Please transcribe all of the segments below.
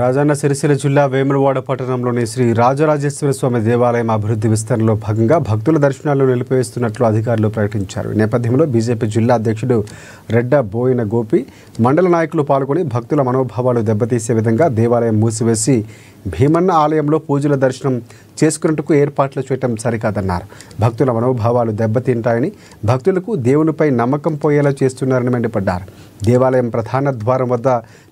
రాజన్న సిరిసిల్ల జిల్లా వేములవాడ పట్టణంలోని శ్రీ రాజరాజేశ్వర స్వామి దేవాలయం అభివృద్ధి విస్తరణలో భాగంగా భక్తుల దర్శనాలను నిలిపివేస్తున్నట్లు అధికారులు ప్రకటించారు. ఈ నేపథ్యంలో బీజేపీ జిల్లా అధ్యక్షుడు రెడ్డ బోయిన గోపి, మండల నాయకులు పాల్గొని భక్తుల మనోభావాలు దెబ్బతీసే విధంగా దేవాలయం మూసివేసి భీమన్న ఆలయంలో పూజల దర్శనం చేసుకున్నట్టుకు ఏర్పాట్లు చేయడం సరికాదన్నారు. భక్తుల మనోభావాలు దెబ్బతింటాయని, భక్తులకు దేవునిపై నమ్మకం పోయేలా చేస్తున్నారని మండిపడ్డారు. దేవాలయం ప్రధాన ద్వారం వద్ద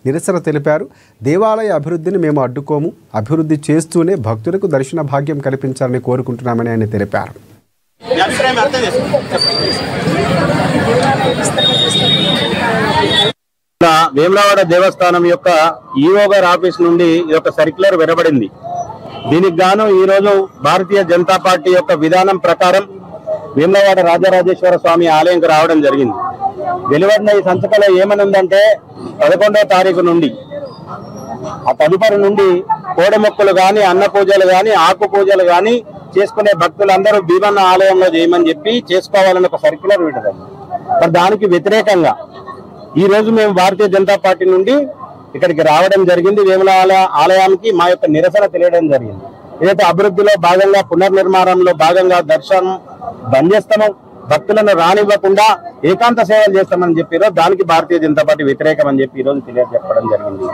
నిరసన తెలిపారు. దేవాలయ అభివృద్ధిని మేము అడ్డుకోము, అభివృద్ధి చేస్తూనే భక్తులకు దర్శన భాగ్యం కల్పించాలని కోరుకుంటున్నామని ఆయన తెలిపారు. వేములవాడ దేవస్థానం యొక్క ఈఓ గారి ఆఫీస్ నుండి ఈ యొక్క సర్క్యులర్ వెలువడింది. దీనికి గాను ఈ రోజు భారతీయ జనతా పార్టీ యొక్క విధానం ప్రకారం వేములవాడ రాజరాజేశ్వర స్వామి ఆలయంకి రావడం జరిగింది. వెలువడిన ఈ సంచికలో ఏమని ఉందంటే 11వ తారీఖు నుండి ఆ తదుపరి నుండి కోడమొక్కలు గాని, అన్న పూజలు గాని, ఆకు పూజలు గాని చేసుకునే భక్తులందరూ భీమన్న ఆలయంలో చేయమని చెప్పి చేసుకోవాలని ఒక సర్క్యులర్ విడుదల. మరి దానికి వ్యతిరేకంగా ఈ రోజు మేము భారతీయ జనతా పార్టీ నుండి ఇక్కడికి రావడం జరిగింది. వేములవాడ ఆలయానికి మా యొక్క నిరసన తెలియడం జరిగింది. ఏదైతే అభివృద్ధిలో భాగంగా, పునర్నిర్మాణంలో భాగంగా దర్శనం బంద్ చేస్తామో, భక్తులను రానివ్వకుండా ఏకాంత సేవలు చేస్తామని చెప్పారో దానికి భారతీయ జనతా పార్టీ వ్యతిరేకం అని చెప్పి ఈ రోజు తెలియజెప్పడం జరిగింది.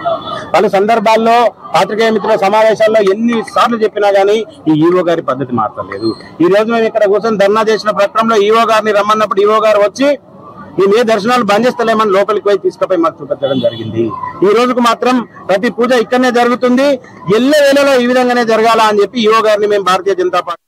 పలు సందర్భాల్లో పాత్రికేయ మిత్రుల సమావేశాల్లో ఎన్నిసార్లు చెప్పినా గానీ ఈ ఈఓ గారి పద్ధతి మారలేదు. ఈ రోజు మేము ఇక్కడ కూర్చొని ధర్నా చేసిన ప్రక్రమంలో ఈఓ గారిని రమ్మన్నప్పుడు ఈఓ గారు వచ్చి మేము ఏ దర్శనాలు బంద్ చేస్తలేమని లోపలికి పోయి తీసుకుపోయి మాకు చూపించడం జరిగింది. ఈ రోజుకు మాత్రం ప్రతి పూజ ఇక్కడనే జరుగుతుంది, ఎల్ల వేళలో ఈ విధంగానే జరగాల అని చెప్పి ఈఓ గారిని మేము భారతీయ జనతా పార్టీ